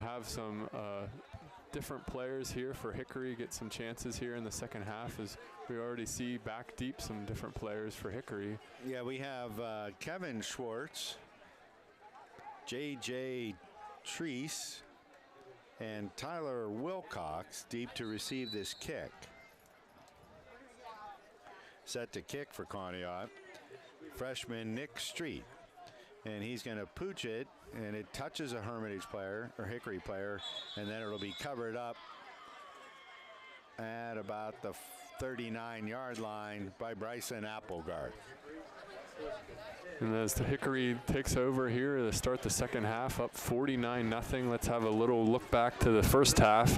have some different players here for Hickory get some chances here in the second half, as we already see back deep some different players for Hickory. Yeah, we have Kevin Schwartz, J.J. Treese, and Tyler Wilcox deep to receive this kick. Set to kick for Conneaut, freshman Nick Street. And he's going to pooch it, and it touches a Hermitage player or Hickory player, and then it'll be covered up at about the 39-yard line by Bryson Applegarth. And as the Hickory takes over here to start the second half, up 49-0. Let's have a little look back to the first half,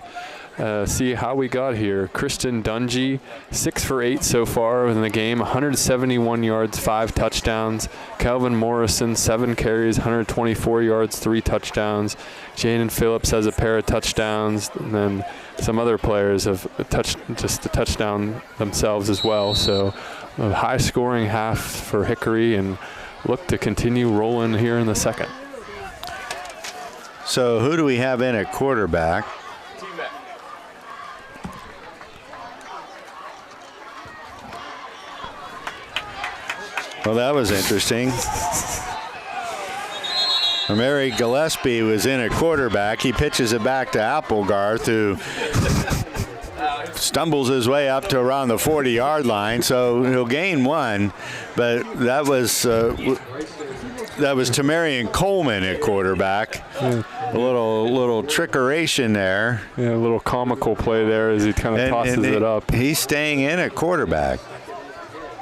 see how we got here. Christian Dungy, 6 for 8 so far in the game, 171 yards, 5 touchdowns. Calvin Morrison, 7 carries, 124 yards, 3 touchdowns. Jaden Phillips has a pair of touchdowns, and then some other players have touched just a touchdown themselves as well. So a high-scoring half for Hickory, and look to continue rolling here in the second. So who do we have in at quarterback? Well, that was interesting. Mary Gillespie was in at quarterback. He pitches it back to Applegarth, who stumbles his way up to around the 40-yard line, so he'll gain 1. But that was Tamarian Coleman at quarterback. A little trickeration there. Yeah, a little comical play there as he kind of tosses it up. He's staying in at quarterback.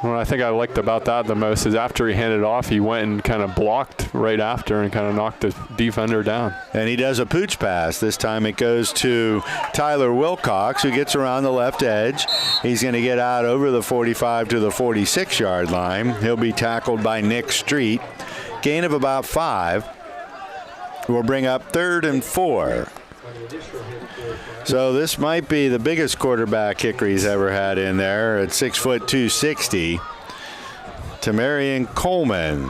What I think I liked about that the most is after he handed it off, he went and kind of blocked right after and kind of knocked the defender down. And he does a pooch pass. This time it goes to Tyler Wilcox, who gets around the left edge. He's going to get out over the 45 to the 46-yard line. He'll be tackled by Nick Street. Gain of about 5. We'll bring up 3rd and 4. So this might be the biggest quarterback Hickory's ever had in there at 6 foot 260. Tamarian Coleman.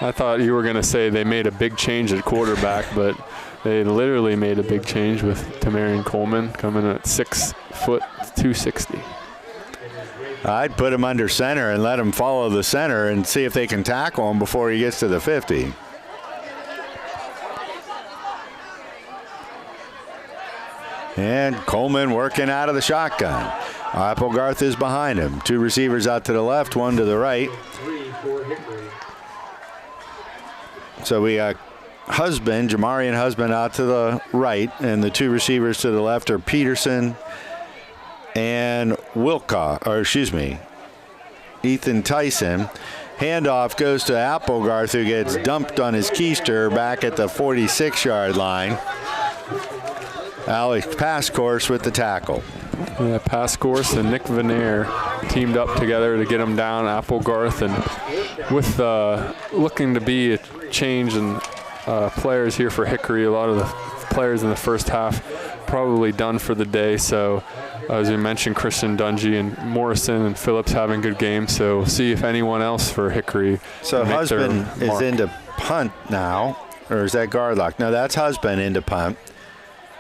I thought you were going to say they made a big change at quarterback, but they literally made a big change with Tamarian Coleman coming in at 6 foot 260. I'd put him under center and let him follow the center and see if they can tackle him before he gets to the 50. And Coleman working out of the shotgun. Applegarth is behind him. 2 receivers out to the left, 1 to the right. So we got Jamarian Husband out to the right, and the 2 receivers to the left are Peterson and Ethan Tyson. Handoff goes to Applegarth, who gets dumped on his keister back at the 46-yard line. Alex Passcourse with the tackle. Yeah, Passcourse and Nick Veneer teamed up together to get him down. Applegarth, and with looking to be a change in players here for Hickory, a lot of the players in the first half probably done for the day. So as we mentioned, Christian Dungy and Morrison and Phillips having good games. So we'll see if anyone else for Hickory. So Husband is into punt now, or is that guard lock? No, that's Husband into punt.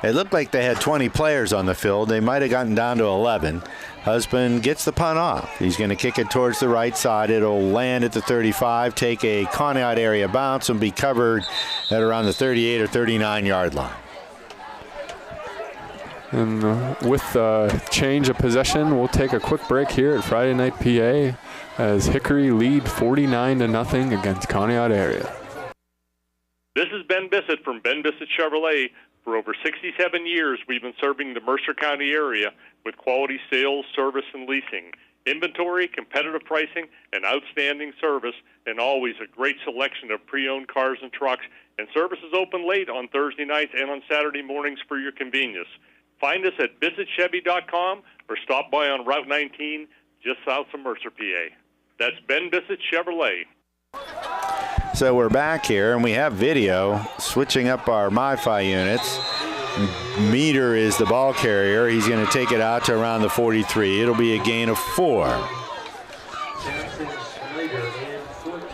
It looked like they had 20 players on the field. They might have gotten down to 11. Husband gets the punt off. He's going to kick it towards the right side. It'll land at the 35, take a Conneaut area bounce, and be covered at around the 38 or 39-yard line. And with change of possession, we'll take a quick break here at Friday Night PA as Hickory lead 49-0 against Conneaut area. This is Ben Bissett from Ben Bissett Chevrolet. For over 67 years, we've been serving the Mercer County area with quality sales, service, and leasing. Inventory, competitive pricing, and outstanding service, and always a great selection of pre-owned cars and trucks. And service is open late on Thursday nights and on Saturday mornings for your convenience. Find us at BissettChevy.com or stop by on Route 19 just south of Mercer, PA. That's Ben Bissett Chevrolet. So we're back here, and we have video switching up our MiFi units. Meter is the ball carrier. He's going to take it out to around the 43. It'll be a gain of 4.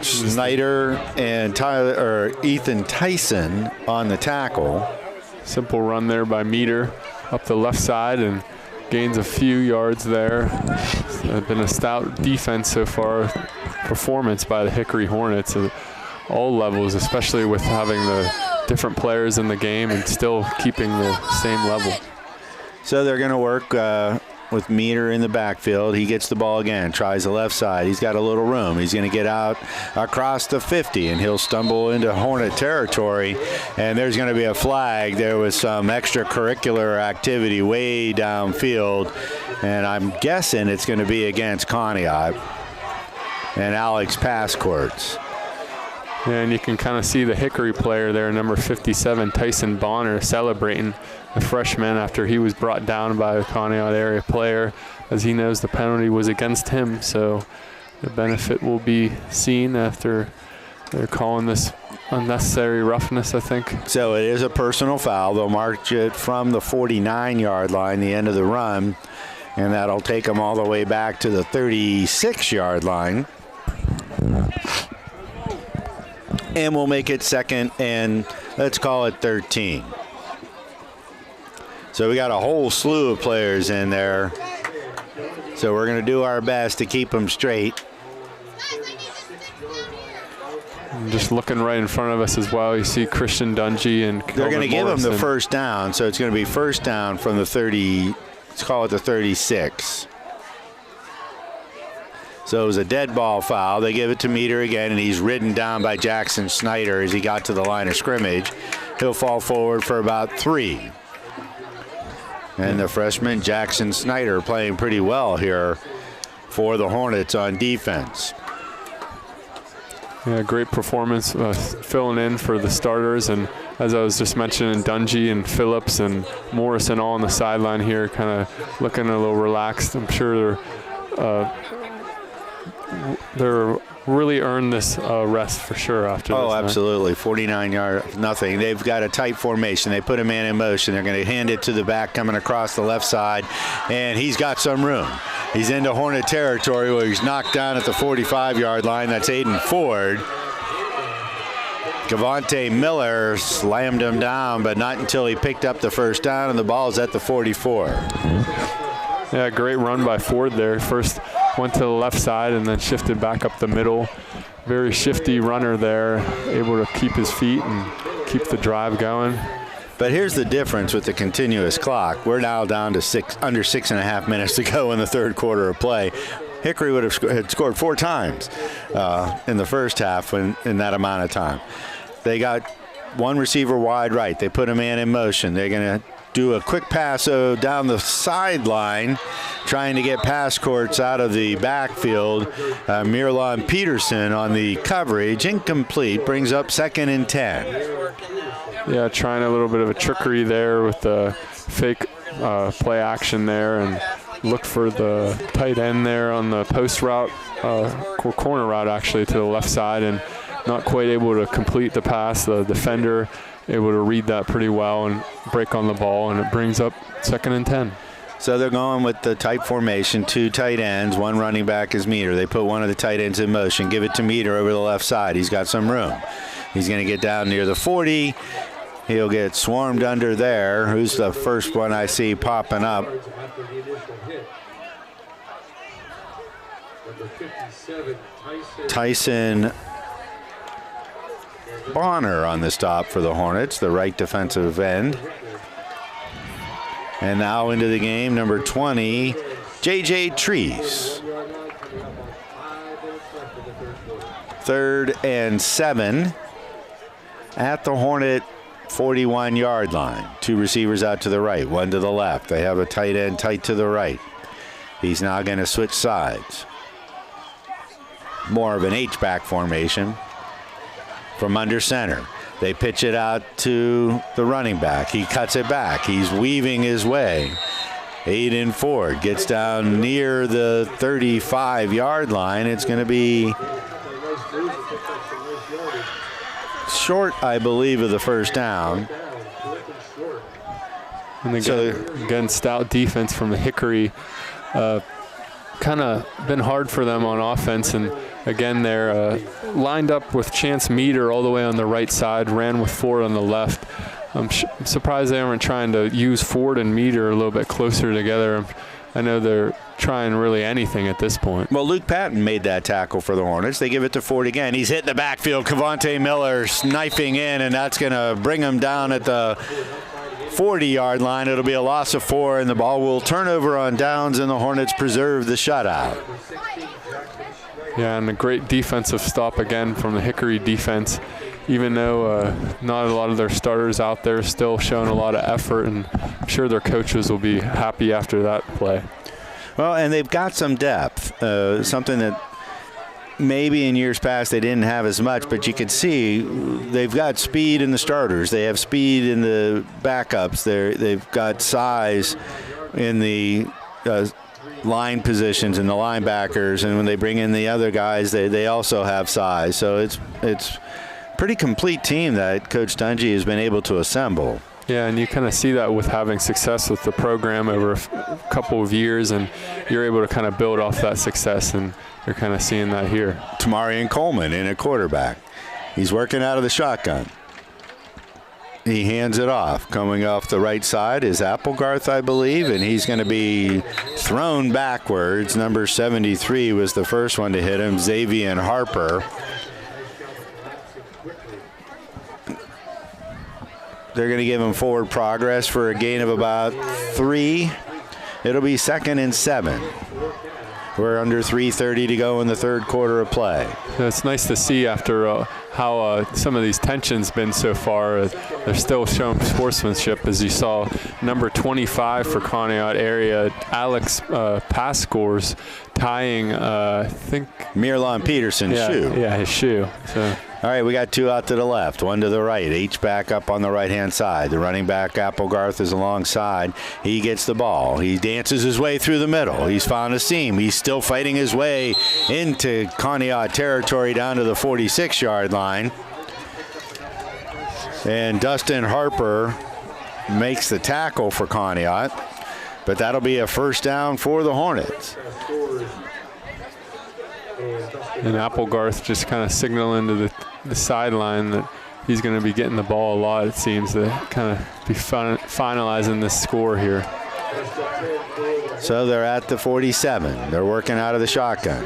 Snyder and Ethan Tyson on the tackle. Simple run there by Meter up the left side and gains a few yards there. It's been a stout defense so far, performance by the Hickory Hornets at all levels, especially with having the different players in the game and still keeping the same level. So they're going to work with Meter in the backfield. He gets the ball again, tries the left side. He's got a little room. He's going to get out across the 50, and he'll stumble into Hornet territory. And there's going to be a flag. There was some extracurricular activity way downfield, and I'm guessing it's going to be against Conneaut and Alex Pascourts. And you can kind of see the Hickory player there, number 57, Tyson Bonner, celebrating the freshman after he was brought down by a Conneaut area player, as he knows the penalty was against him. So the benefit will be seen after they're calling this unnecessary roughness, I think. So it is a personal foul. They'll march it from the 49-yard line, the end of the run, and that'll take them all the way back to the 36-yard line. And we'll make it second and let's call it 13. So we got a whole slew of players in there. So we're going to do our best to keep them straight. And just looking right in front of us as well, you see Christian Dungy and they're going to give them the first down. So it's going to be first down from the 30, let's call it the 36. So it was a dead ball foul. They give it to Meter again, and he's ridden down by Jackson Snyder as he got to the line of scrimmage. He'll fall forward for about 3. And the freshman Jackson Snyder playing pretty well here for the Hornets on defense. Yeah, great performance, filling in for the starters. And as I was just mentioning, Dungy and Phillips and Morrison all on the sideline here, kind of looking a little relaxed. I'm sure they're really earned this rest for sure after this. Oh, absolutely. 49-yard, nothing. They've got a tight formation. They put a man in motion. They're going to hand it to the back coming across the left side, and he's got some room. He's into Hornet territory where he's knocked down at the 45-yard line. That's Aiden Ford. Cavante Miller slammed him down, but not until he picked up the first down, and the ball's at the 44. Yeah, great run by Ford there. First went to the left side and then shifted back up the middle. Very shifty runner there, able to keep his feet and keep the drive going. But here's the difference with the continuous clock. We're now down to under 6.5 minutes to go in the third quarter of play. Hickory would have had scored 4 times in the first half in that amount of time. They got one receiver wide right. They put a man in motion. They're going to do a quick pass down the sideline, trying to get Pascourts out of the backfield. Mirlon Peterson on the coverage, incomplete, brings up 2nd and 10. Yeah, trying a little bit of a trickery there with the fake play action there, and look for the tight end there on the post route, corner route actually, to the left side, and not quite able to complete the pass. The defender able to read that pretty well and break on the ball, and it brings up 2nd and 10. So they're going with the tight formation, 2 tight ends, 1 running back is Meter. They put one of the tight ends in motion, give it to Meter over the left side. He's got some room. He's going to get down near the 40. He'll get swarmed under there. Who's the first one I see popping up? Tyson Bonner on the stop for the Hornets, the right defensive end. And now into the game, number 20, J.J. Trees. 3rd and 7 at the Hornet 41-yard line. 2 receivers out to the right, 1 to the left. They have a tight end tight to the right. He's now going to switch sides. More of an H-back formation from under center. They pitch it out to the running back. He cuts it back. He's weaving his way. Aiden Ford gets down near the 35-yard line. It's going to be short, I believe, of the first down. And again, stout defense from the Hickory. Kind of been hard for them on offense, and again they're lined up with Chance Meter all the way on the right side, ran with Ford on the left. I'm surprised they aren't trying to use Ford and Meter a little bit closer together. I know they're trying really anything at this point. Well, Luke Patton made that tackle for the Hornets. They give it to Ford again. He's hitting the backfield. Cavante Miller sniping in, and that's going to bring him down at the 40-yard line. It'll be a loss of 4, and the ball will turn over on downs, and the Hornets preserve the shutout. Yeah, and a great defensive stop again from the Hickory defense. Even though not a lot of their starters out there, still showing a lot of effort, and I'm sure their coaches will be happy after that play. Well, and they've got some depth, something that maybe in years past they didn't have as much, but you could see they've got speed in the starters. They have speed in the backups. They've got size in the line positions and the linebackers, and when they bring in the other guys, they also have size. So it's pretty complete team that Coach Dungy has been able to assemble. Yeah, and you kind of see that with having success with the program over a couple of years, and you're able to kind of build off that success, and you're kind of seeing that here. Tamarian Coleman in at quarterback. He's working out of the shotgun. He hands it off. Coming off the right side is Applegarth, I believe, and he's going to be thrown backwards. Number 73 was the first one to hit him, Xavier Harper. They're going to give him forward progress for a gain of about 3. It'll be 2nd and 7. We're under 3:30 to go in the third quarter of play. Yeah, it's nice to see after how some of these tensions been so far. They're still showing sportsmanship, as you saw. Number 25 for Conneaut area, Alex pass scores, tying, I think, Mirlon Peterson's shoe. Yeah, his shoe. So. All right, we got 2 out to the left, 1 to the right. H-back up on the right-hand side. The running back, Applegarth, is alongside. He gets the ball. He dances his way through the middle. He's found a seam. He's still fighting his way into Conneaut territory down to the 46-yard line. And Dustin Harper makes the tackle for Conneaut, but that'll be a first down for the Hornets. And Applegarth just kind of signaling to the sideline that he's going to be getting the ball a lot, it seems, to kind of be finalizing this score here. So they're at the 47. They're working out of the shotgun.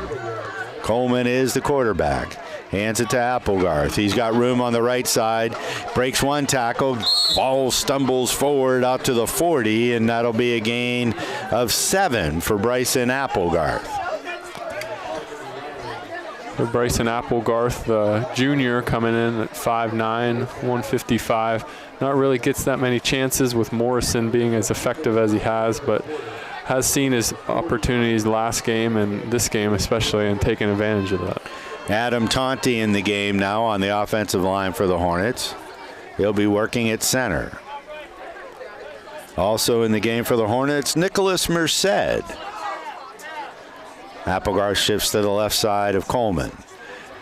Coleman is the quarterback. Hands it to Applegarth. He's got room on the right side. Breaks one tackle. Ball stumbles forward out to the 40, and that'll be a gain of 7 for Bryson Applegarth. Bryson Applegarth, the junior, coming in at 5'9", 155. Not really gets that many chances with Morrison being as effective as he has, but has seen his opportunities last game and this game especially, and taken advantage of that. Adam Tonti in the game now on the offensive line for the Hornets. He'll be working at center. Also in the game for the Hornets, Nicholas Merced. Applegarth shifts to the left side of Coleman.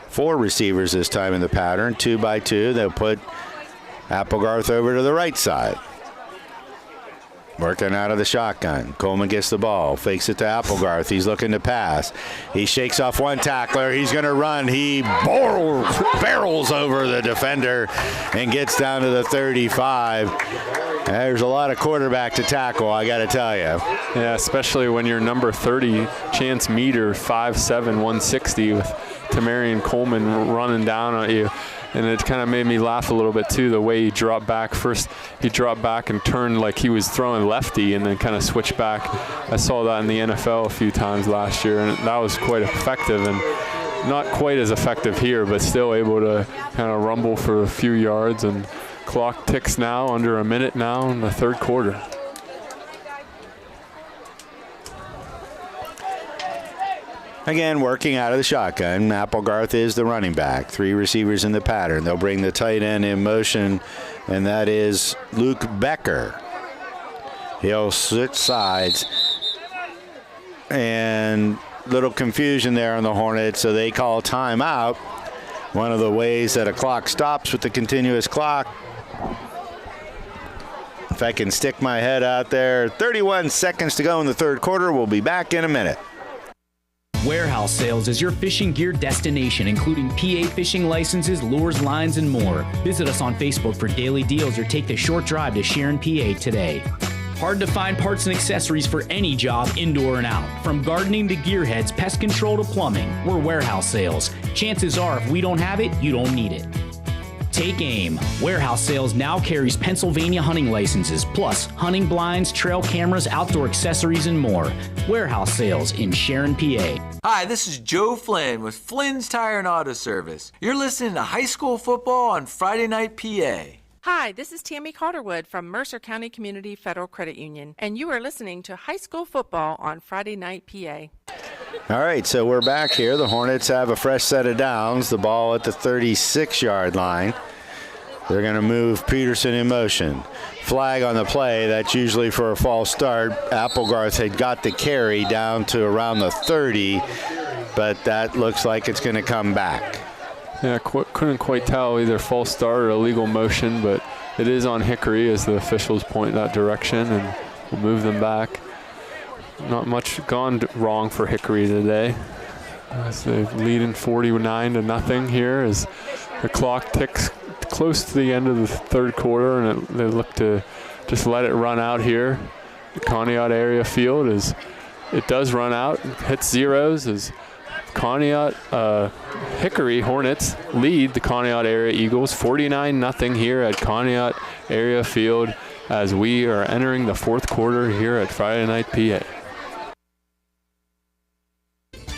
4 receivers this time in the pattern, 2 by 2. They'll put Applegarth over to the right side. Working out of the shotgun. Coleman gets the ball, fakes it to Applegarth. He's looking to pass. He shakes off one tackler. He's going to run. He barrels over the defender and gets down to the 35. There's a lot of quarterback to tackle, I got to tell you. Yeah, especially when you're number 30, Chance Meter, 5'7", 160, with Tamarian Coleman running down on you. And it kind of made me laugh a little bit, too, the way he dropped back. First, he dropped back and turned like he was throwing lefty and then kind of switched back. I saw that in the NFL a few times last year, and that was quite effective. And not quite as effective here, but still able to kind of rumble for a few yards. And clock ticks now, under a minute now in the third quarter. Again, working out of the shotgun. Applegarth is the running back. 3 receivers in the pattern. They'll bring the tight end in motion, and that is Luke Becker. He'll switch sides. And little confusion there on the Hornets, so they call timeout. One of the ways that a clock stops with the continuous clock. If I can stick my head out there, 31 seconds to go in the third quarter. We'll be back in a minute. Warehouse Sales is your fishing gear destination, including PA fishing licenses, lures, lines, and more. Visit us on Facebook for daily deals or take the short drive to Sharon, PA today. Hard to find parts and accessories for any job, indoor and out. From gardening to gearheads, pest control to plumbing, we're Warehouse Sales. Chances are if we don't have it, you don't need it. Take aim. Warehouse Sales now carries Pennsylvania hunting licenses, plus hunting blinds, trail cameras, outdoor accessories, and more. Warehouse Sales in Sharon, PA. Hi, this is Joe Flynn with Flynn's Tire and Auto Service. You're listening to high school football on Friday Night PA. Hi, this is Tammy Calderwood from Mercer County Community Federal Credit Union, and you are listening to high school football on Friday Night PA. All right, so we're back here. The Hornets have a fresh set of downs. The ball at the 36-yard line. They're going to move Peterson in motion. Flag on the play. That's usually for a false start. Applegarth had got the carry down to around the 30, but that looks like it's going to come back. Yeah, couldn't quite tell either false start or illegal motion, but it is on Hickory as the officials point that direction, and we'll move them back. Not much gone wrong for Hickory today, as they're leading 49-0 here as the clock ticks close to the end of the third quarter, and they look to just let it run out here. The Conneaut area field is it does run out, hits zeros as Conneaut Hickory Hornets lead the Conneaut area Eagles 49-0 here at Conneaut area field as we are entering the fourth quarter here at Friday Night PA.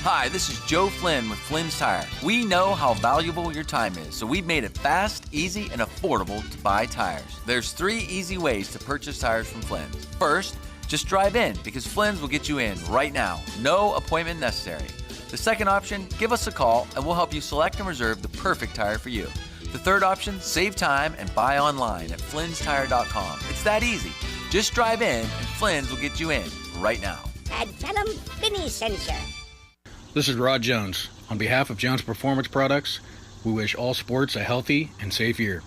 Hi, this is Joe Flynn with Flynn's Tire. We know how valuable your time is, so we've made it fast, easy, and affordable to buy tires. There's 3 easy ways to purchase tires from Flynn's. First, just drive in, because Flynn's will get you in right now. No appointment necessary. The second option, give us a call and we'll help you select and reserve the perfect tire for you. The third option, save time and buy online at flynnstire.com. It's that easy. Just drive in and Flynn's will get you in right now. And tell them Vinny sent you. This is Rod Jones. On behalf of Jones Performance Products, we wish all sports a healthy and safe year.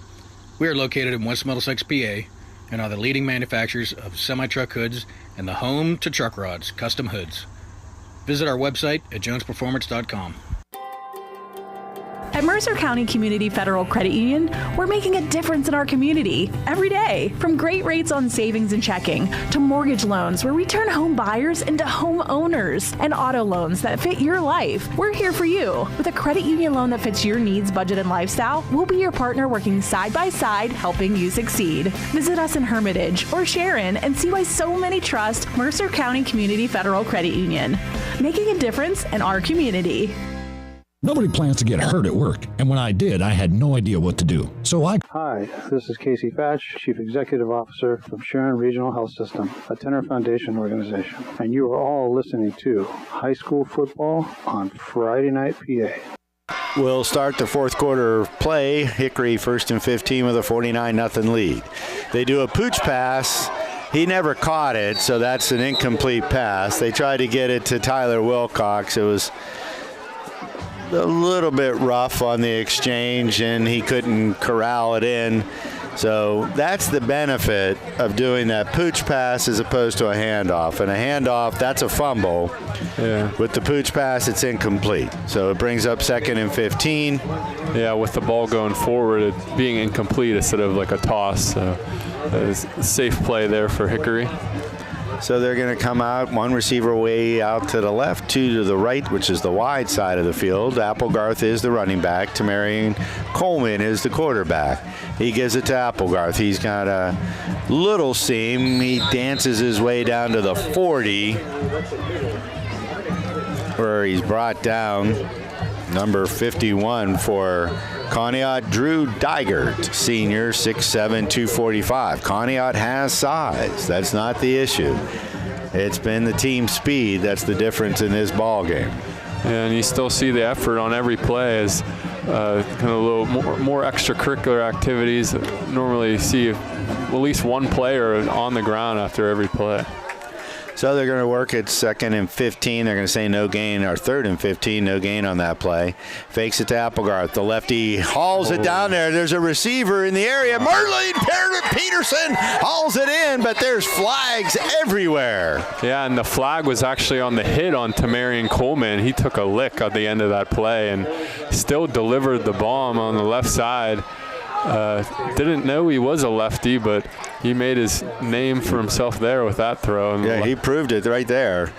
We are located in West Middlesex, PA, and are the leading manufacturers of semi-truck hoods and the home to truck rods, custom hoods. Visit our website at jonesperformance.com. At Mercer County Community Federal Credit Union, we're making a difference in our community every day. From great rates on savings and checking to mortgage loans where we turn home buyers into home owners and auto loans that fit your life. We're here for you. With a credit union loan that fits your needs, budget, and lifestyle, we'll be your partner working side by side, helping you succeed. Visit us in Hermitage or Sharon and see why so many trust Mercer County Community Federal Credit Union. Making a difference in our community. Nobody plans to get hurt at work, and when I did, I had no idea what to do. Hi, this is Casey Fatch, Chief Executive Officer from Sharon Regional Health System, a Tenor Foundation organization, and you are all listening to High School Football on Friday Night PA. We'll start the fourth quarter of play. Hickory 1st and 15 with a 49-0 lead. They do a pooch pass. He never caught it, so that's an incomplete pass. They tried to get it to Tyler Wilcox. It was a little bit rough on the exchange, and he couldn't corral it in. So that's the benefit of doing that pooch pass as opposed to a handoff. And a handoff, that's a fumble. Yeah. With the pooch pass, it's incomplete. So it brings up 2nd and 15. Yeah, with the ball going forward, it being incomplete instead of like a toss. So it's a safe play there for Hickory. So they're going to come out, one receiver way out to the left, 2 to the right, which is the wide side of the field. Applegarth is the running back. Tamarian Coleman is the quarterback. He gives it to Applegarth. He's got a little seam. He dances his way down to the 40, where he's brought down number 51 for Conneaut, Drew Dygert, senior, 6'7", 245. Conneaut has size. That's not the issue. It's been the team speed that's the difference in this ball game. And you still see the effort on every play as kind of a little more extracurricular activities. Normally you see at least one player on the ground after every play. So they're going to work at 2nd and 15. They're going to say no gain, or 3rd and 15, no gain on that play. Fakes it to Applegarth. The lefty hauls it down there. There's a receiver in the area. Merlin Peterson hauls it in, but there's flags everywhere. Yeah, and the flag was actually on the hit on Tamarian Coleman. He took a lick at the end of that play and still delivered the bomb on the left side. Didn't know he was a lefty, but he made his name for himself there with that throw. Yeah, he proved it right there.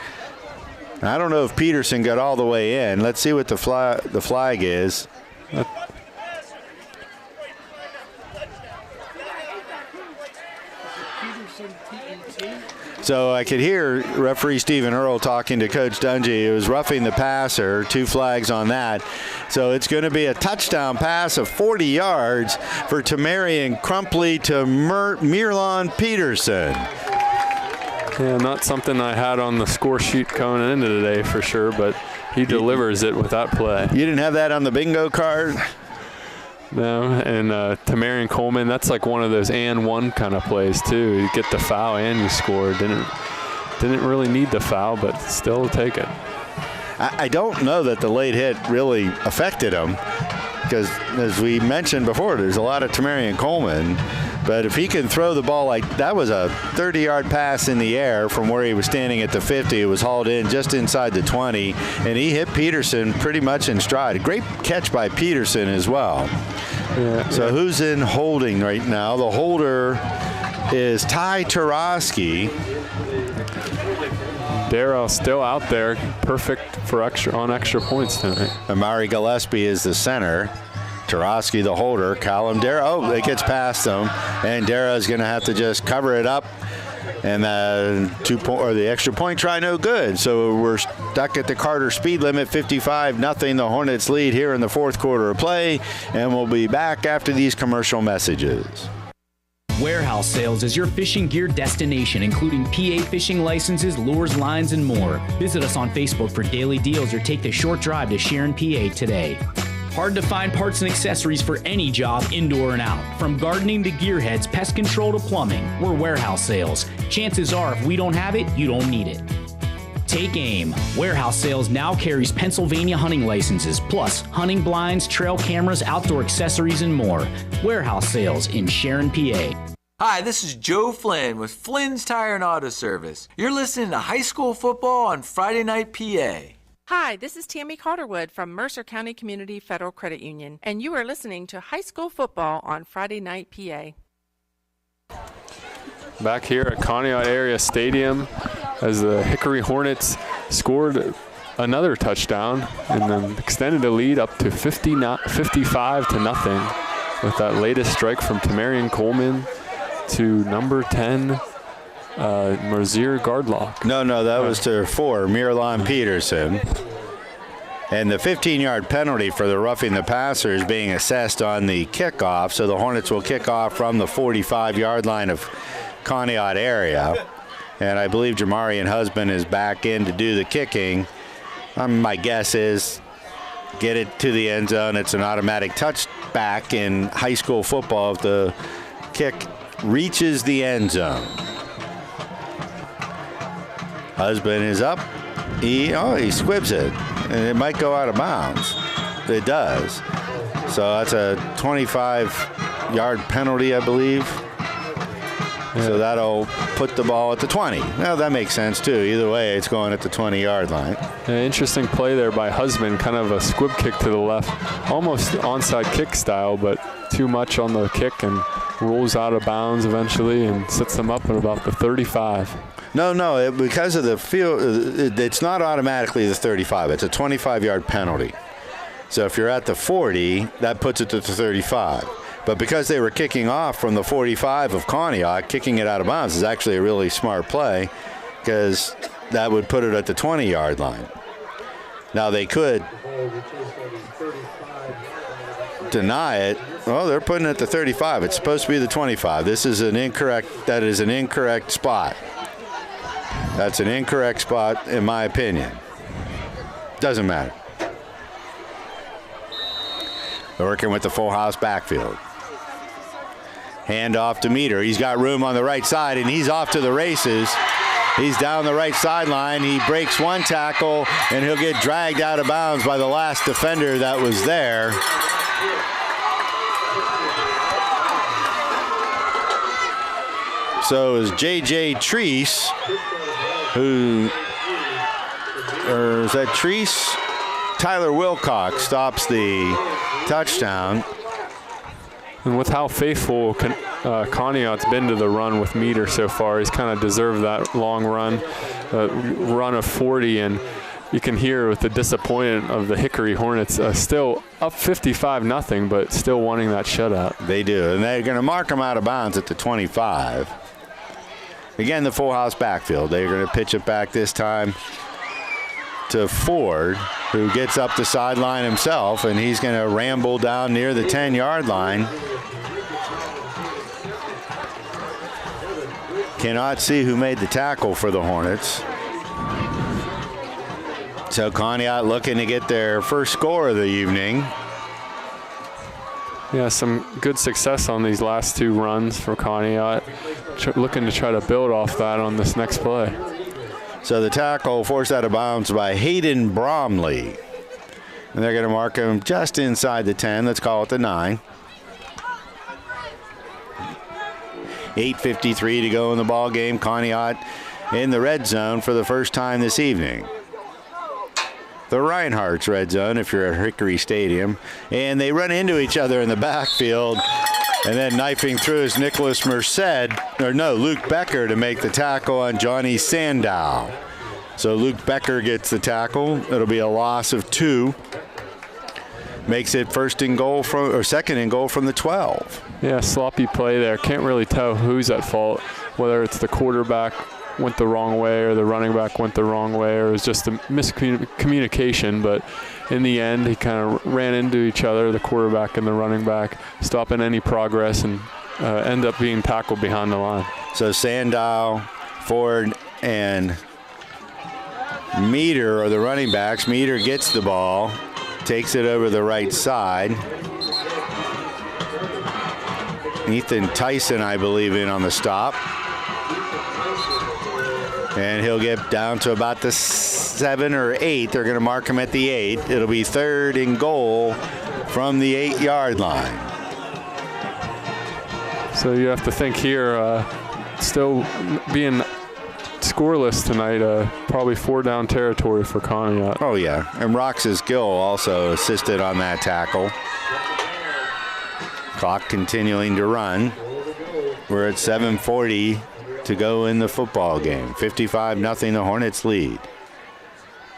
I don't know if Peterson got all the way in. Let's see what the flag is. So I could hear referee Stephen Earle talking to Coach Dungy. It was roughing the passer, 2 flags on that. So it's going to be a touchdown pass of 40 yards for Tamarian Crumpley to Mirlon Peterson. Yeah, not something I had on the score sheet going into today for sure, but he delivers it with that play. You didn't have that on the bingo card? No, and Tamarian Coleman, that's like one of those and one kind of plays too. You get the foul and you score. Didn't really need the foul, but still take it. I don't know that the late hit really affected him because, as we mentioned before, there's a lot of Tamarian Coleman. But if he can throw the ball like that, was a 30-yard pass in the air from where he was standing at the 50. It was hauled in just inside the 20, and he hit Peterson pretty much in stride. A great catch by Peterson as well. Yeah, so who's in holding right now? The holder is Ty Tarosky. Darrell still out there, perfect for extra points tonight. Amari Gillespie is the center. Tarosky the holder. Callum Darrow, it gets past him, and Darrow's going to have to just cover it up, and the extra point try no good. So we're stuck at the Carter speed limit, 55-0. The Hornets lead here in the 4th quarter of play, and we'll be back after these commercial messages. Warehouse Sales is your fishing gear destination, including PA fishing licenses, lures, lines, and more. Visit us on Facebook for daily deals or take the short drive to Sharon, PA today. Hard to find parts and accessories for any job, indoor and out. From gardening to gearheads, pest control to plumbing, we're Warehouse Sales. Chances are if we don't have it, you don't need it. Take aim. Warehouse Sales now carries Pennsylvania hunting licenses, plus hunting blinds, trail cameras, outdoor accessories, and more. Warehouse Sales in Sharon, PA. Hi, this is Joe Flynn with Flynn's Tire and Auto Service. You're listening to high school football on Friday Night PA. Hi, this is Tammy Calderwood from Mercer County Community Federal Credit Union, and you are listening to High School Football on Friday Night PA. Back here at Conneaut Area Stadium, as the Hickory Hornets scored another touchdown and then extended the lead up to 55-0 with that latest strike from Tamarian Coleman to number 10. Merzier Gardlock. No, that was to 4, Mirlon Peterson. And the 15-yard penalty for the roughing the passer is being assessed on the kickoff, so the Hornets will kick off from the 45-yard line of Conneaut area. And I believe Jamarian Husband is back in to do the kicking. My guess is get it to the end zone. It's an automatic touchback in high school football if the kick reaches the end zone. Husband is up. He squibs it, and it might go out of bounds. It does. So that's a 25-yard penalty, I believe. Yeah. So that'll put the ball at the 20. Now, that makes sense, too. Either way, it's going at the 20-yard line. An interesting play there by Husband, kind of a squib kick to the left, almost onside kick style, but too much on the kick and rolls out of bounds eventually and sets them up at about the 35. No, because of the field, it's not automatically the 35. It's a 25-yard penalty. So if you're at the 40, that puts it to the 35. But because they were kicking off from the 45 of Conneaut, kicking it out of bounds is actually a really smart play because that would put it at the 20-yard line. Now they could deny it. Well, they're putting it at the 35. It's supposed to be the 25. That is an incorrect spot. That's an incorrect spot, in my opinion. Doesn't matter. They're working with the full house backfield. Hand off to Meter. He's got room on the right side, and he's off to the races. He's down the right sideline. He breaks one tackle, and he'll get dragged out of bounds by the last defender that was there. So it was J.J. Treese, or is that Treese? Tyler Wilcox stops the touchdown. And with how faithful Conneaut's been to the run with Meter so far, he's kind of deserved that long run of 40, and you can hear with the disappointment of the Hickory Hornets still up 55-0, but still wanting that shutout. They do, and they're going to mark him out of bounds at the 25. Again, the full house backfield. They're going to pitch it back this time to Ford, who gets up the sideline himself, and he's going to ramble down near the 10-yard line. Cannot see who made the tackle for the Hornets. So Conneaut looking to get their first score of the evening. Yeah, some good success on these last two runs for Conneaut. Looking to try to build off that on this next play. So the tackle forced out of bounds by Hayden Bromley. And they're going to mark him just inside the 10. Let's call it the 9. 8:53 to go in the ball game. Conneaut in the red zone for the first time this evening. The Reinhardt's red zone if you're at Hickory Stadium. And they run into each other in the backfield. And then knifing through is Luke Becker to make the tackle on Johnny Sandow. So Luke Becker gets the tackle. It'll be a loss of 2. Makes it second and goal from the 12. Yeah, sloppy play there. Can't really tell who's at fault, whether it's the quarterback went the wrong way or the running back went the wrong way, or it was just a miscommunication. But in the end, he kind of ran into each other, the quarterback and the running back, stopping any progress, and end up being tackled behind the line. So Sandow, Ford, and Meter are the running backs. Meter gets the ball, takes it over the right side. Ethan Tyson, I believe, in on the stop. And he'll get down to about the 7 or 8. They're going to mark him at the 8. It'll be 3rd and goal from the 8-yard line. So you have to think here, still being scoreless tonight, probably 4-down territory for Conneaut. Oh, yeah. And Roxas Gill also assisted on that tackle. Clock continuing to run. We're at 7:40 to go in the football game. 55-0, the Hornets lead.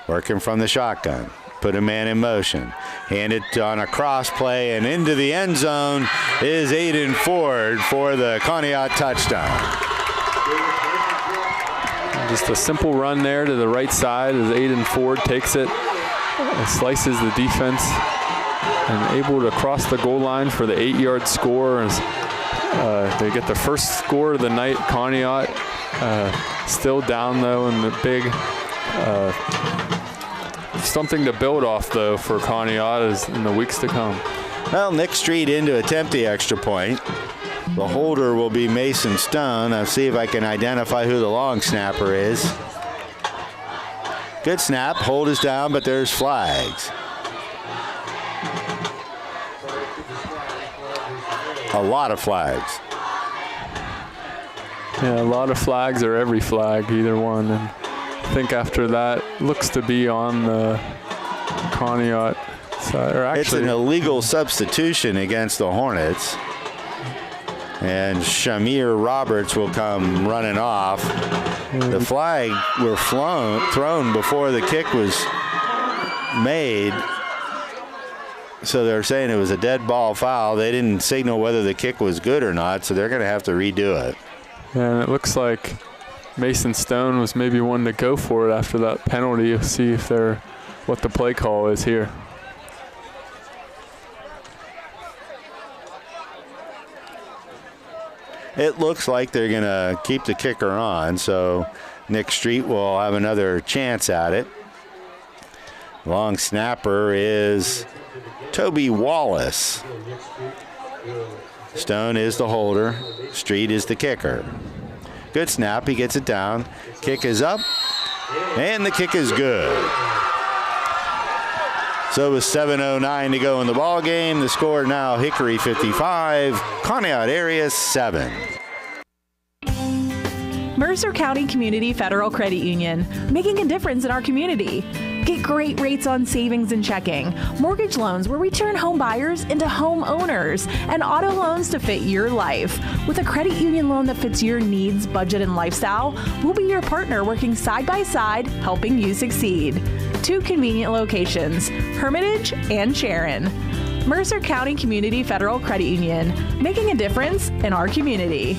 Working from the shotgun. Put a man in motion. Hand it on a cross play, and into the end zone is Aiden Ford for the Conneaut touchdown. Just a simple run there to the right side as Aiden Ford takes it and slices the defense, and able to cross the goal line for the 8-yard score. As they get the first score of the night. Conneaut still down, though, in the big something to build off, though, for Conneaut in the weeks to come. Well, Nick Street in to attempt the extra point. The holder will be Mason Stone. I'll see if I can identify who the long snapper is. Good snap. Hold is down, but there's flags. A lot of flags. Yeah, a lot of flags, or every flag, either one. And I think after that, looks to be on the Conneaut side. Or actually, it's an illegal substitution against the Hornets. And Shamir Roberts will come running off. The flag were thrown before the kick was made. So they're saying it was a dead ball foul. They didn't signal whether the kick was good or not, so they're going to have to redo it. And it looks like Mason Stone was maybe one to go for it after that penalty. You'll see if what the play call is here. It looks like they're going to keep the kicker on, so Nick Street will have another chance at it. Long snapper is Toby Wallace. Stone is the holder. Street is the kicker. Good snap. He gets it down. Kick is up. And the kick is good. So with 7:09 to go in the ball game, the score now Hickory 55, Conneaut area 7. Mercer County Community Federal Credit Union, making a difference in our community. Get great rates on savings and checking, mortgage loans where we turn home buyers into home owners, and auto loans to fit your life. With a credit union loan that fits your needs, budget, and lifestyle, we'll be your partner working side by side, helping you succeed. 2 convenient locations, Hermitage and Sharon. Mercer County Community Federal Credit Union, making a difference in our community.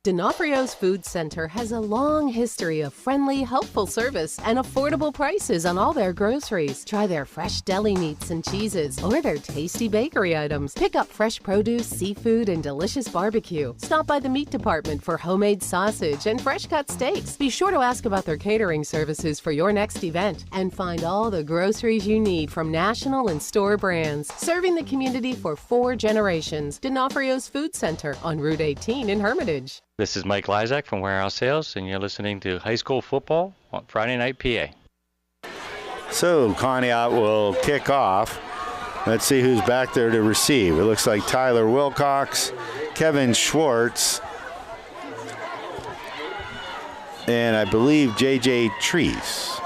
D'Onofrio's Food Center has a long history of friendly, helpful service and affordable prices on all their groceries. Try their fresh deli meats and cheeses or their tasty bakery items. Pick up fresh produce, seafood, and delicious barbecue. Stop by the meat department for homemade sausage and fresh cut steaks. Be sure to ask about their catering services for your next event and find all the groceries you need from national and store brands. Serving the community for 4 generations. D'Onofrio's Food Center on Route 18 in Hermitage. This is Mike Lysak from Warehouse Sales, and you're listening to High School Football on Friday Night PA. So Conneaut will kick off. Let's see who's back there to receive. It looks like Tyler Wilcox, Kevin Schwartz, and I believe J.J. Treese.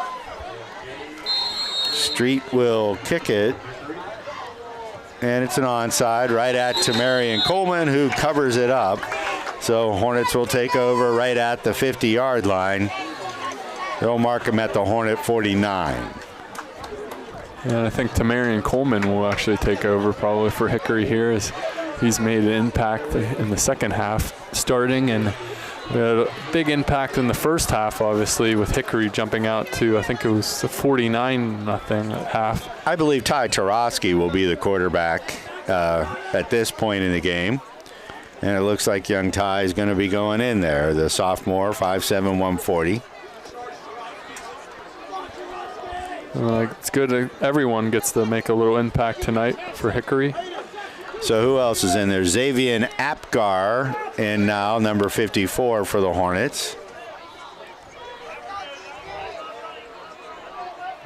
Street will kick it, and it's an onside right at Tamarian Coleman, who covers it up. So Hornets will take over right at the 50-yard line. They'll mark him at the Hornet 49. And I think Tamarian Coleman will actually take over probably for Hickory here, as he's made an impact in the second half starting, and we had a big impact in the first half, obviously, with Hickory jumping out to, I think it was 49-0 at half. I believe Ty Tarosky will be the quarterback at this point in the game. And it looks like young Ty is going to be going in there, the sophomore, 5'7", 140. It's good everyone gets to make a little impact tonight for Hickory. So who else is in there? Xavier Apgar, and now number 54 for the Hornets.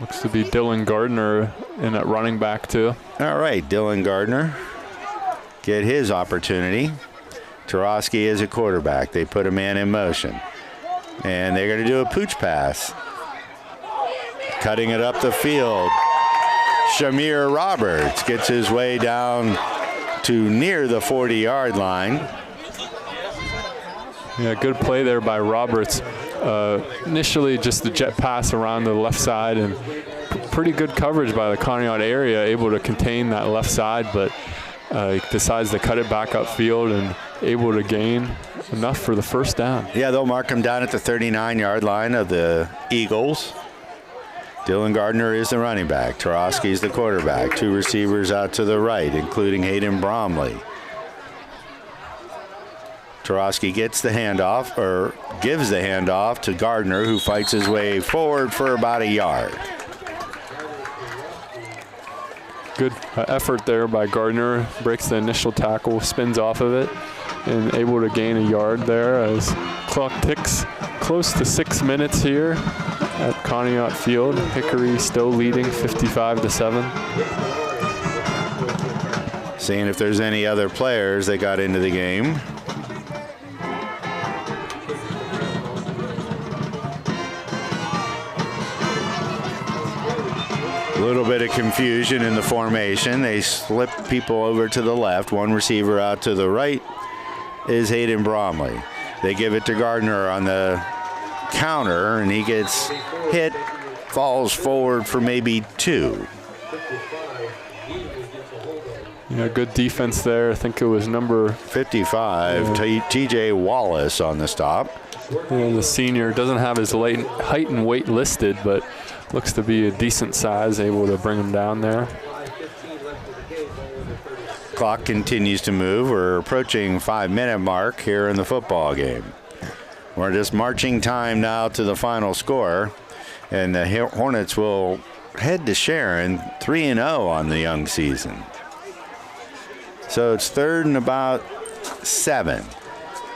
Looks to be Dylan Gardner in at running back too. All right, Dylan Gardner get his opportunity. Tarosky is a quarterback. They put a man in motion. And they're going to do a pooch pass. Cutting it up the field. Shamir Roberts gets his way down to near the 40-yard line. Yeah, good play there by Roberts. Initially just the jet pass around the left side, and pretty good coverage by the Conneaut area, able to contain that left side, but he decides to cut it back upfield and able to gain enough for the first down. Yeah, they'll mark him down at the 39-yard line of the Eagles. Dylan Gardner is the running back. Tarosky is the quarterback. 2 receivers out to the right, including Hayden Bromley. Tarosky gets the handoff, or gives the handoff to Gardner, who fights his way forward for about a yard. Good effort there by Gardner. Breaks the initial tackle, spins off of it, and able to gain a yard there as clock ticks close to 6 minutes here at Conneaut Field. Hickory still leading 55-7. Seeing if there's any other players that got into the game. A little bit of confusion in the formation. They slip people over to the left. 1 receiver out to the right is Hayden Bromley. They give it to Gardner on the counter, and he gets hit, falls forward for maybe 2. Yeah, good defense there. I think it was number 55, T.J. Wallace on the stop. Yeah, the senior doesn't have his height and weight listed, but looks to be a decent size, able to bring him down there. Clock continues to move. We're approaching 5-minute mark here in the football game. We're just marching time now to the final score, and the Hornets will head to Sharon 3-0 on the young season. So it's 3rd and about 7.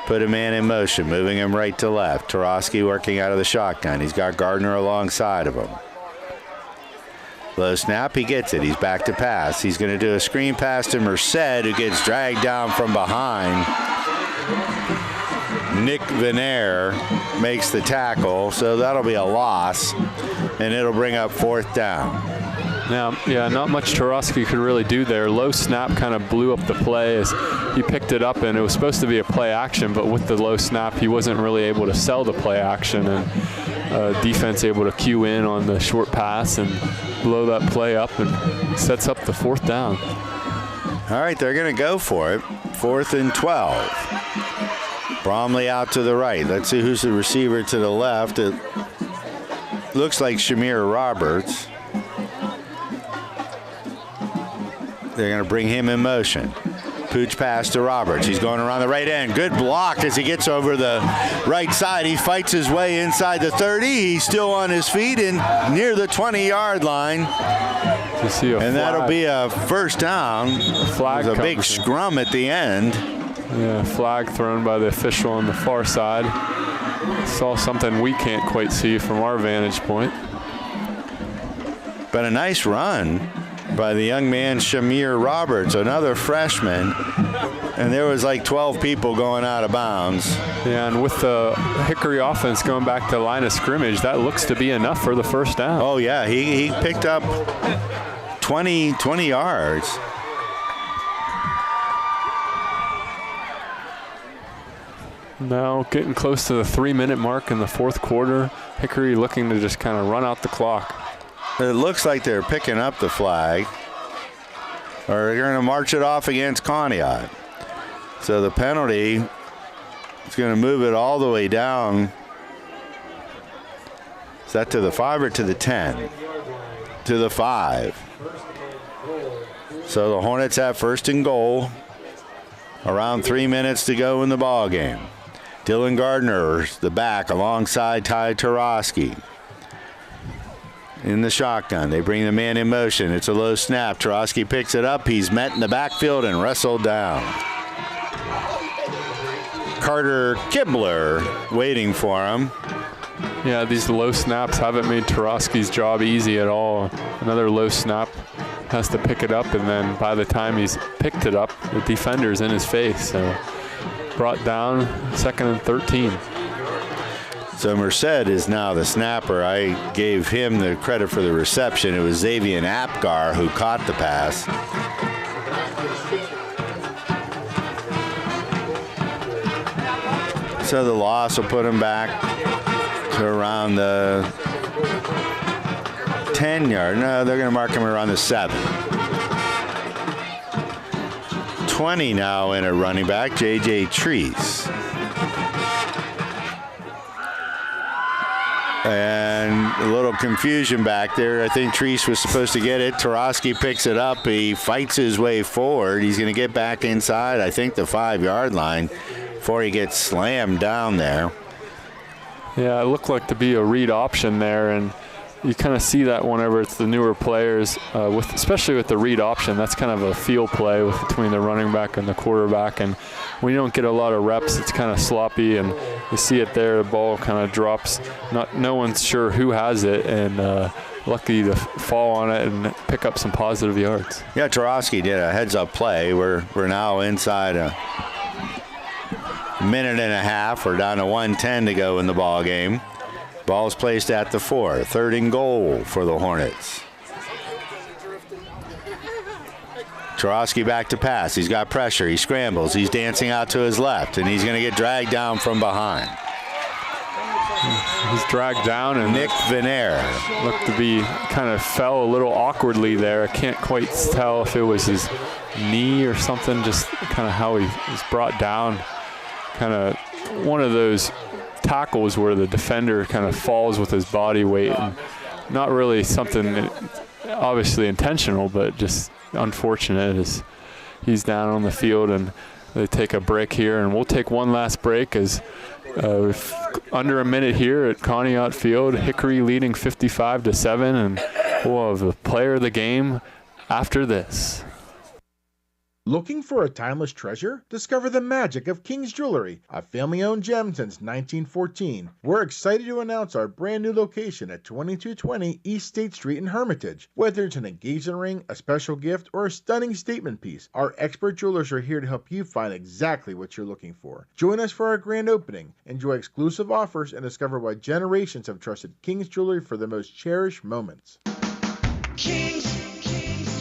Put a man in motion, moving him right to left. Tarosky working out of the shotgun. He's got Gardner alongside of him. Low snap, he gets it. He's back to pass. He's going to do a screen pass to Merced, who gets dragged down from behind. Nick Venaire makes the tackle, so that'll be a loss, and it'll bring up 4th down. Now, yeah, not much Tarosky could really do there. Low snap kind of blew up the play as he picked it up, and it was supposed to be a play action, but with the low snap, he wasn't really able to sell the play action, and defense able to cue in on the short pass and blow that play up and sets up the 4th down. All right, they're going to go for it. 4th and 12. Bromley out to the right. Let's see who's the receiver to the left. It looks like Shamir Roberts. They're going to bring him in motion. Pooch pass to Roberts. He's going around the right end. Good block as he gets over the right side. He fights his way inside the 30. He's still on his feet and near the 20-yard line. And that'll be a 1st down. Flag. There's a big scrum at the end. Yeah, flag thrown by the official on the far side. Saw something we can't quite see from our vantage point. But a nice run by the young man Shamir Roberts, another freshman, and there was like 12 people going out of bounds. Yeah, and with the Hickory offense going back to line of scrimmage, that looks to be enough for the 1st down. Oh yeah, he picked up 20 yards. Now getting close to the 3-minute mark in the 4th quarter. Hickory looking to just kind of run out the clock. It looks like they're picking up the flag, or they're going to march it off against Conneaut. So the penalty is going to move it all the way down. Is that to the 5 or to the 10? To the 5. So the Hornets have 1st and goal. Around 3 minutes to go in the ball game. Dylan Gardner's the back alongside Ty Tarosky. In the shotgun, they bring the man in motion. It's a low snap. Tarosky picks it up. He's met in the backfield and wrestled down. Carter Kibler waiting for him. Yeah, these low snaps haven't made Tarosky's job easy at all. Another low snap, has to pick it up, and then by the time he's picked it up, the defender's in his face. So brought down, 2nd and 13. So Merced is now the snapper. I gave him the credit for the reception. It was Xavier Apgar who caught the pass. So the loss will put him back to around the 10-yard. No, they're going to mark him around the 7. 20 now in a running back, J.J. Treese. And a little confusion back there. I think Treese was supposed to get it. Tarosky picks it up. He fights his way forward. He's going to get back inside, I think, the 5-yard line before he gets slammed down there. Yeah, it looked like to be a read option there, and you kind of see that whenever it's the newer players, especially with the read option. That's kind of a feel play between the running back and the quarterback, and when you don't get a lot of reps, it's kind of sloppy, and you see it there. The ball kind of drops. No one's sure who has it, and lucky to fall on it and pick up some positive yards. Yeah, Tarosky did a heads-up play. We're now inside a minute and a half. We're down to 1:10 to go in the ball game. Ball's placed at the 4. 3rd and goal for the Hornets. Tarosky back to pass. He's got pressure. He scrambles. He's dancing out to his left, and he's going to get dragged down from behind. He's dragged down, and Nick Venaire looked to be kind of fell a little awkwardly there. I can't quite tell if it was his knee or something, just kind of how he was brought down. Kind of one of those tackles where the defender kind of falls with his body weight, and not really something obviously intentional, but just unfortunate as he's down on the field. And they take a break here, and we'll take one last break as under a minute here at Conneaut Field. Hickory leading 55-7, and we'll have a player of the game after this. Looking for a timeless treasure? Discover the magic of King's Jewelry, a family-owned gem since 1914. We're excited to announce our brand new location at 2220 East State Street in Hermitage. Whether it's an engagement ring, a special gift, or a stunning statement piece, our expert jewelers are here to help you find exactly what you're looking for. Join us for our grand opening, enjoy exclusive offers, and discover why generations have trusted King's Jewelry for their most cherished moments. King's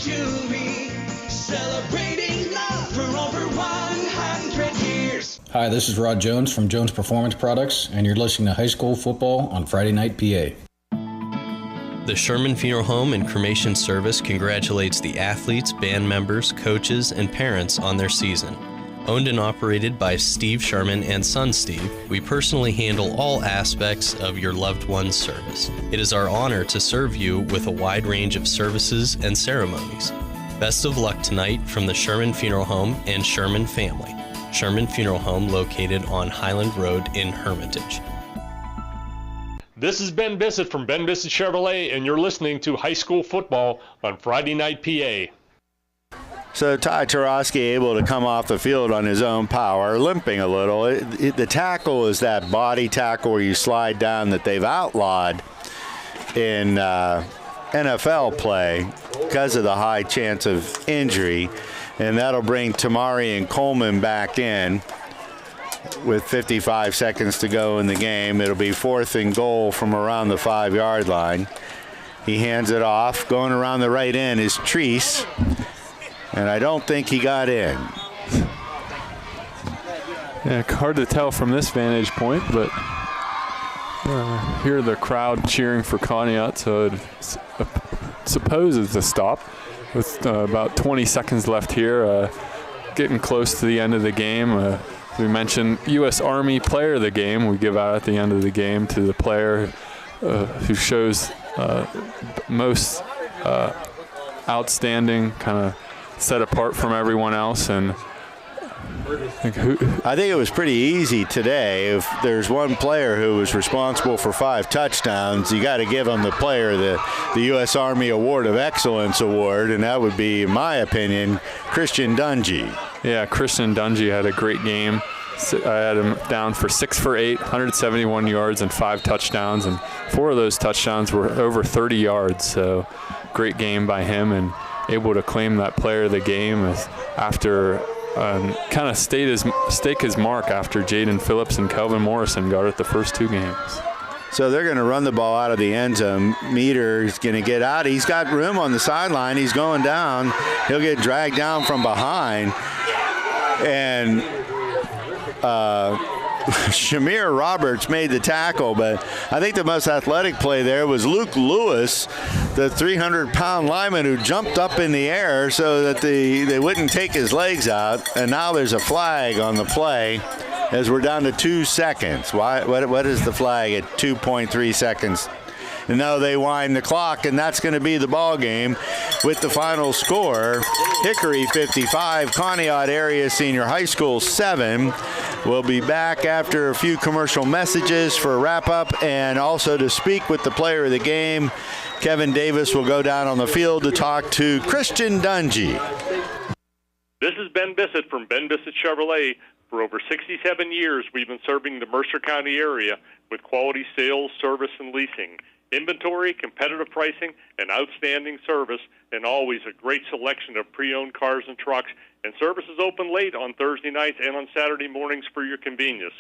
Jewelry, celebrating love for over 100 years. Hi, this is Rod Jones from Jones Performance Products, and you're listening to High School Football on Friday Night PA. The Sherman Funeral Home and Cremation Service congratulates the athletes, band members, coaches, and parents on their season. Owned and operated by Steve Sherman and son Steve, we personally handle all aspects of your loved one's service. It is our honor to serve you with a wide range of services and ceremonies. Best of luck tonight from the Sherman Funeral Home and Sherman family. Sherman Funeral Home located on Highland Road in Hermitage. This is Ben Bissett from Ben Bissett Chevrolet, and you're listening to High School Football on Friday Night PA. So Ty Tarosky able to come off the field on his own power, limping a little. The tackle is that body tackle where you slide down that they've outlawed in NFL play because of the high chance of injury. And that'll bring Tamari and Coleman back in with 55 seconds to go in the game. It'll be 4th and goal from around the 5-yard line. He hands it off. Going around the right end is Treese. And I don't think he got in. Yeah, hard to tell from this vantage point, but hear the crowd cheering for Conneaut, so it supposes a stop with about 20 seconds left here, getting close to the end of the game. We mentioned U.S. Army Player of the Game. We give out at the end of the game to the player who shows most outstanding, kind of set apart from everyone else. And I think it was pretty easy today. If there's one player who was responsible for 5 touchdowns, you got to give him the player the U.S. Army Award of Excellence Award, and that would be, in my opinion, Christian Dungy. Yeah, Christian Dungy had a great game. I had him down for 6 for 8, 171 yards and 5 touchdowns, and 4 of those touchdowns were over 30 yards. So great game by him, and able to claim that player of the game after kind of stake his mark after Jaden Phillips and Kelvin Morrison got it the first 2 games. So they're going to run the ball out of the end zone. Meter is going to get out. He's got room on the sideline. He's going down. He'll get dragged down from behind. And Shamir Roberts made the tackle, but I think the most athletic play there was Luke Lewis, the 300-pound lineman who jumped up in the air so that they wouldn't take his legs out. And now there's a flag on the play as we're down to 2 seconds. What is the flag at 2.3 seconds? And now they wind the clock, and that's going to be the ball game with the final score. Hickory 55, Conneaut Area Senior High School 7. We'll be back after a few commercial messages for a wrap-up and also to speak with the player of the game. Kevin Davis will go down on the field to talk to Christian Dungy. This is Ben Bissett from Ben Bissett Chevrolet. For over 67 years, we've been serving the Mercer County area with quality sales, service, and leasing. Inventory, competitive pricing, and outstanding service, and always a great selection of pre-owned cars and trucks. And service is open late on Thursday nights and on Saturday mornings for your convenience.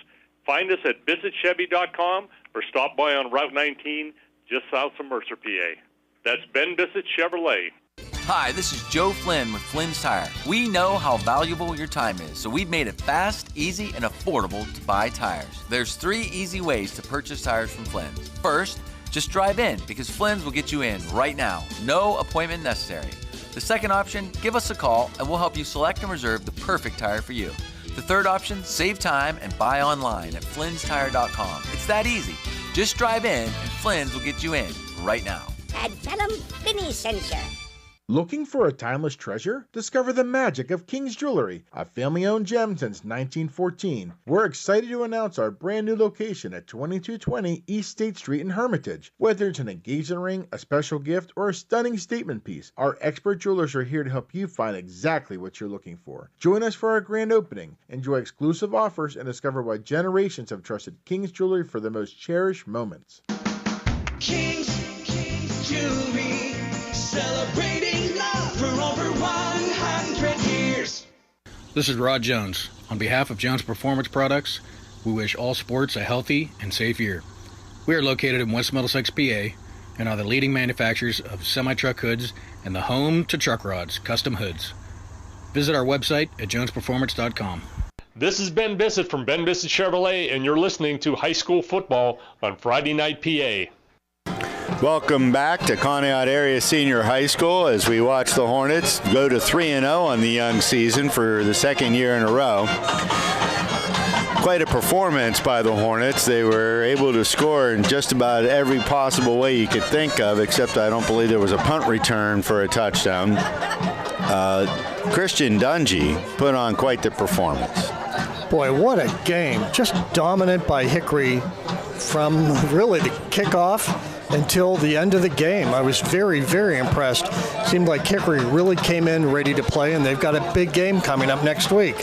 Find us at visitchevy.com or stop by on Route 19 just south of Mercer, PA. That's Ben Bissett Chevrolet. Hi, this is Joe Flynn with Flynn's Tire. We know how valuable your time is, so we've made it fast, easy, and affordable to buy tires. There's 3 easy ways to purchase tires from Flynn's. First, just drive in, because Flynn's will get you in right now. No appointment necessary. The second option, give us a call and we'll help you select and reserve the perfect tire for you. The third option, save time and buy online at flynnstire.com. It's that easy. Just drive in and Flynn's will get you in right now. And tell them Vinny sent you. Looking for a timeless treasure? Discover the magic of King's Jewelry, a family-owned gem since 1914. We're excited to announce our brand new location at 2220 East State Street in Hermitage. Whether it's an engagement ring, a special gift, or a stunning statement piece, our expert jewelers are here to help you find exactly what you're looking for. Join us for our grand opening. Enjoy exclusive offers and discover why generations have trusted King's Jewelry for the most cherished moments. King's Jewelry, celebrating love for over 100 years. This is Rod Jones. On behalf of Jones Performance Products, we wish all sports a healthy and safe year. We are located in West Middlesex, PA, and are the leading manufacturers of semi-truck hoods and the home to truck rods, custom hoods. Visit our website at jonesperformance.com. This is Ben Bissett from Ben Bissett Chevrolet, and you're listening to High School Football on Friday Night PA. Welcome back to Conneaut Area Senior High School as we watch the Hornets go to 3-0 on the young season for the second year in a row. Quite a performance by the Hornets. They were able to score in just about every possible way you could think of, except I don't believe there was a punt return for a touchdown. Christian Dungy put on quite the performance. Boy, what a game. Just dominant by Hickory from really the kickoff until the end of the game. I was very, very impressed. Seemed like Hickory really came in ready to play, and they've got a big game coming up next week.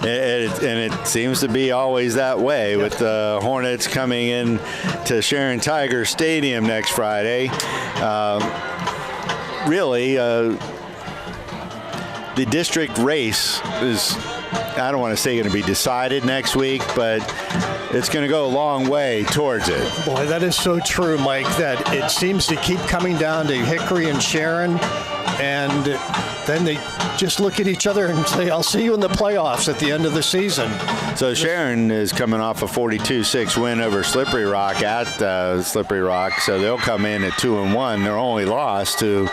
And it seems to be always that way with the Hornets coming in to Sharon Tiger Stadium next Friday. The district race is, I don't want to say going to be decided next week, but it's going to go a long way towards it. Boy, that is so true, Mike, that it seems to keep coming down to Hickory and Sharon, and then they just look at each other and say, I'll see you in the playoffs at the end of the season. So Sharon is coming off a 42-6 win over Slippery Rock at Slippery Rock, so they'll come in at 2-1. Their only loss to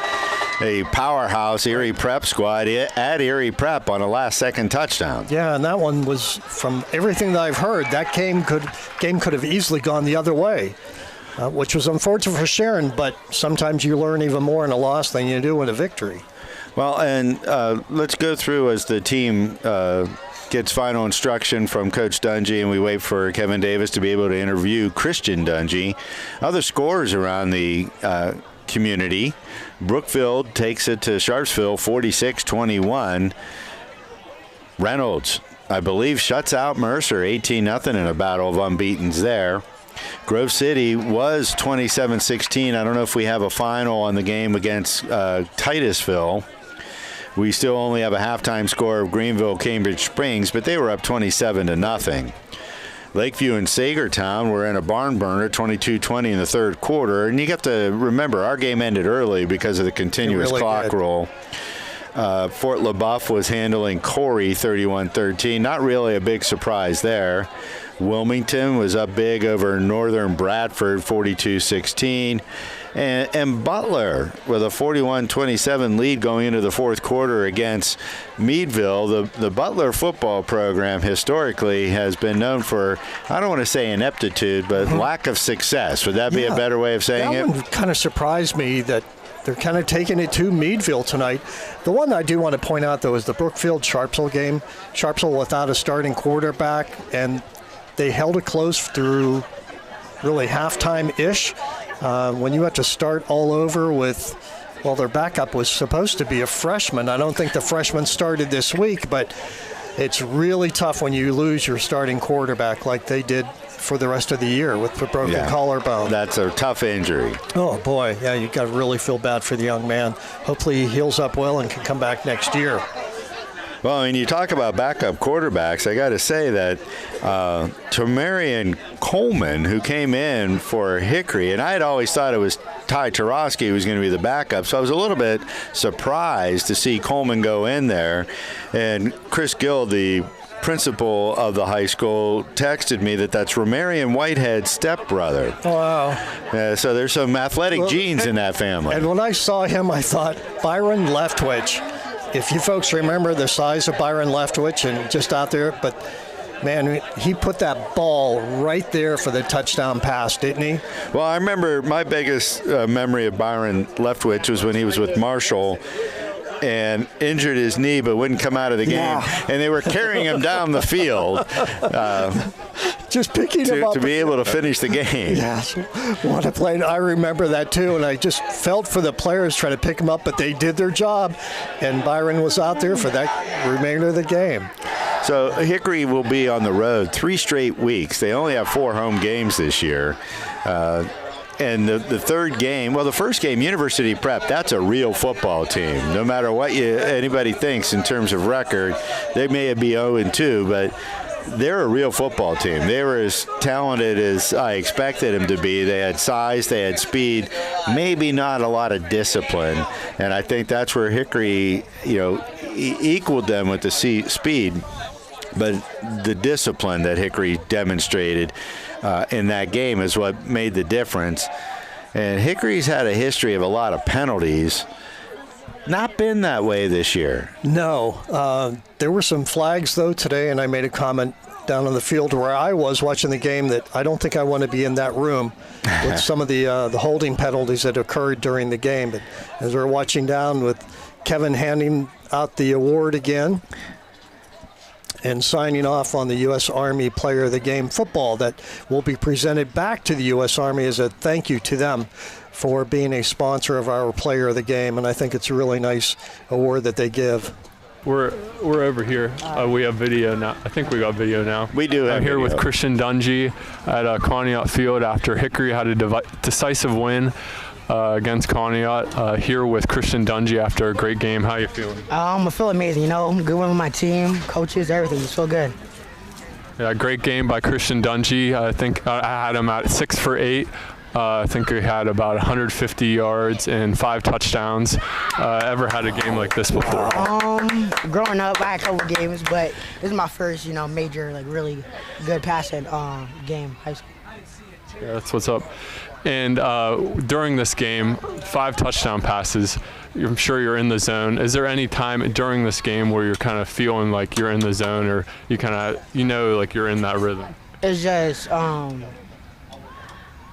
a powerhouse Erie Prep squad at Erie Prep on a last-second touchdown. Yeah, and that one was, from everything that I've heard, that game could have easily gone the other way, which was unfortunate for Sharon, but sometimes you learn even more in a loss than you do in a victory. Well, and let's go through as the team gets final instruction from Coach Dungy, and we wait for Kevin Davis to be able to interview Christian Dungy. Other scores around the community. Brookfield takes it to Sharpsville 46-21. Reynolds, I believe, shuts out Mercer 18-0 in a battle of unbeatens there. Grove City was 27-16. I don't know if we have a final on the game against Titusville. We still only have a halftime score of Greenville Cambridge Springs, but they were up 27-0. Lakeview and Sagertown were in a barn burner, 22-20 in the third quarter. And you have to remember, our game ended early because of the continuous clock roll. Fort LaBeouf was handling Corey 31-13. Not really a big surprise there. Wilmington was up big over Northern Bradford 42-16. And Butler with a 41-27 lead going into the fourth quarter against Meadville. The Butler football program historically has been known for, I don't want to say ineptitude, but lack of success. Would that be a better way of saying it? That one kind of surprised me that they're kind of taking it to Meadville tonight. The one I do want to point out, though, is the Brookfield-Sharpsville game. Sharpsville without a starting quarterback, and they held it close through really halftime-ish. When you have to start all over with, well, their backup was supposed to be a freshman. I don't think the freshman started this week, but it's really tough when you lose your starting quarterback like they did for the rest of the year with the broken collarbone. That's a tough injury. Oh, boy. Yeah, you got to really feel bad for the young man. Hopefully he heals up well and can come back next year. Well, I mean, you talk about backup quarterbacks. I got to say that Tamarian Coleman, who came in for Hickory, and I had always thought it was Ty Tarosky who was going to be the backup, so I was a little bit surprised to see Coleman go in there. And Chris Gill, the principal of the high school, texted me that that's Romarian Whitehead's stepbrother. Wow. So there's some athletic genes in that family. And when I saw him, I thought, Byron Leftwich. If you folks remember the size of Byron Leftwich and just out there, but Man, he put that ball right there for the touchdown pass, didn't he? Well, I remember my biggest memory of Byron Leftwich was when he was with Marshall and injured his knee but wouldn't come out of the game. Yeah. And they were carrying him down the field. Just picking him up. To be able to finish the game. Yes. What a play. I remember that too, and I just felt for the players trying to pick him up, but they did their job, and Byron was out there for that remainder of the game. So Hickory will be on the road 3 straight weeks. They only have 4 home games this year. And the third game, well, the first game, University Prep, that's a real football team. No matter what anybody thinks in terms of record, they may be 0-2, but they're a real football team. They were as talented as I expected them to be. They had size, they had speed, maybe not a lot of discipline. And I think that's where Hickory, equaled them with the speed. But the discipline that Hickory demonstrated in that game is what made the difference. And Hickory's had a history of a lot of penalties. Not been that way this year. No. There were some flags, though, today, and I made a comment down on the field where I was watching the game that I don't think I want to be in that room with some of the holding penalties that occurred during the game. But as we're watching down with Kevin handing out the award again, and signing off on the U.S. Army Player of the Game football that will be presented back to the U.S. Army as a thank you to them for being a sponsor of our Player of the Game. And I think it's a really nice award that they give. We're over here. We have video now. I think we got video now. We do have I'm here video. with Christian Dungy at Conneaut Field after Hickory had a decisive win against Conneaut. Here with Christian Dungy after a great game. How you feeling? I feel amazing. Good one with my team, coaches, everything. It's so good. Yeah, great game by Christian Dungy. I think I had him at 6 for 8. I think he had about 150 yards and 5 touchdowns. Ever had a game like this before? Growing up, I had a couple games, but this is my first, major, really good passing game, high school. Yeah, that's what's up. And during this game, 5 touchdown passes. I'm sure you're in the zone. Is there any time during this game where you're kind of feeling like you're in the zone, or you kind of, like you're in that rhythm? It's just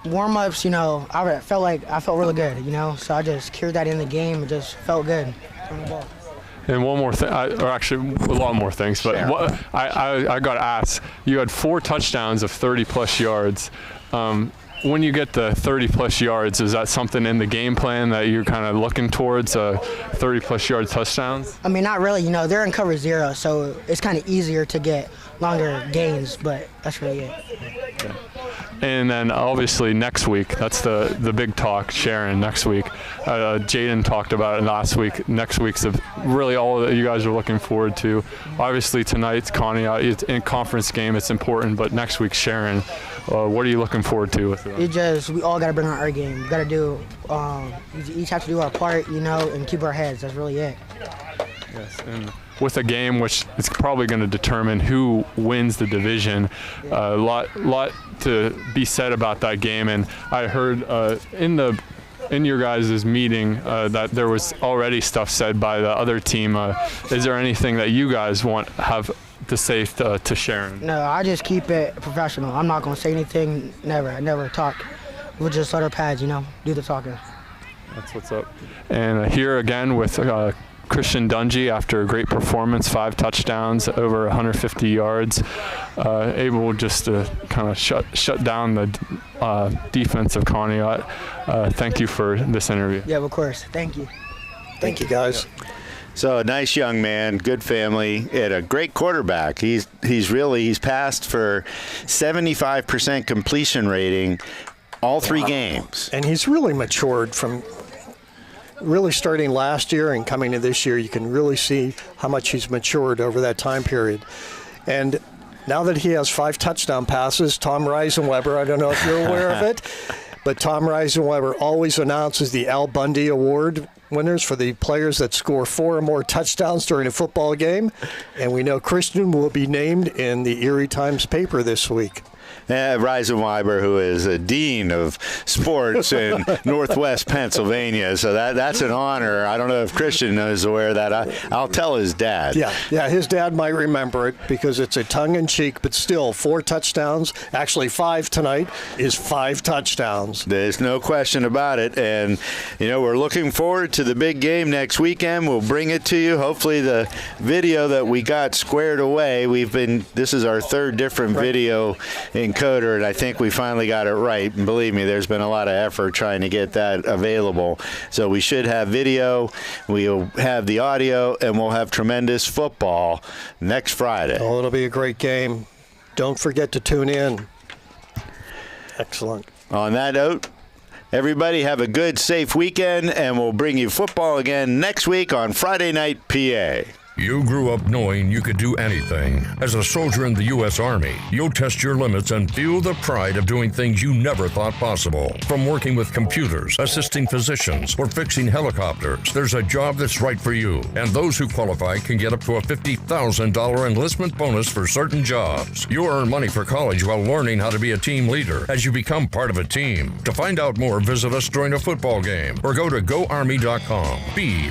warm-ups, I felt really good, so I just carried that in the game. It just felt good. Throwing the ball. And one more thing, or actually a lot more things, but I got asked, you had 4 touchdowns of 30-plus yards. When you get the 30-plus yards, is that something in the game plan that you're kind of looking towards, 30-plus yard touchdowns? I mean, not really. They're in cover 0, so it's kind of easier to get longer gains, but that's really it. Yeah. And then obviously next week, that's the big talk, Sharon, next week. Jaden talked about it last week. Next week's really all that you guys are looking forward to. Obviously tonight's Conneaut, it's in conference game, it's important, but next week, Sharon, what are you looking forward to with it? We all got to bring our game. We got to do, we each have to do our part, and keep our heads. That's really it. Yes, and with a game which is probably going to determine who wins the division, a lot to be said about that game. And I heard in your guys' meeting that there was already stuff said by the other team. Is there anything that you guys have to say to Sharon? No, I just keep it professional. I'm not going to say anything. I never talk. We'll just let our pads, do the talking. That's what's up. And here again with Christian Dungy after a great performance, 5 touchdowns, over 150 yards, able just to kind of shut down the defense of Conneaut. Thank you for this interview. Yeah, of course. Thank you. Thank you, guys. So a nice young man, good family, and a great quarterback. He's passed for 75% completion rating all 3 games. And he's really matured from really starting last year and coming to this year. You can really see how much he's matured over that time period. And now that he has 5 touchdown passes, Tom Reisenweber, I don't know if you're aware of it, but Tom Reisenweber always announces the Al Bundy Award winners for the players that score 4 or more touchdowns during a football game. And we know Christian will be named in the Erie Times paper this week. Reisenweiber, who is a dean of sports in Northwest Pennsylvania. So that's an honor. I don't know if Christian is aware of that. I'll tell his dad. Yeah, his dad might remember it because it's a tongue-in-cheek, but still 4 touchdowns. Actually, 5 tonight is 5 touchdowns. There's no question about it. And, we're looking forward to the big game next weekend. We'll bring it to you. Hopefully the video that we got squared away, this is our 3rd different video encoder, and I think we finally got it right. And believe me, there's been a lot of effort trying to get that available. So we should have video, we'll have the audio, and we'll have tremendous football next Friday. Oh, it'll be a great game. Don't forget to tune in. Excellent. On that note, everybody have a good, safe weekend, and we'll bring you football again next week on Friday Night PA. You grew up knowing you could do anything. As a soldier in the U.S. Army, you'll test your limits and feel the pride of doing things you never thought possible. From working with computers, assisting physicians, or fixing helicopters, there's a job that's right for you. And those who qualify can get up to a $50,000 enlistment bonus for certain jobs. You'll earn money for college while learning how to be a team leader as you become part of a team. To find out more, visit us during a football game or go to GoArmy.com. Be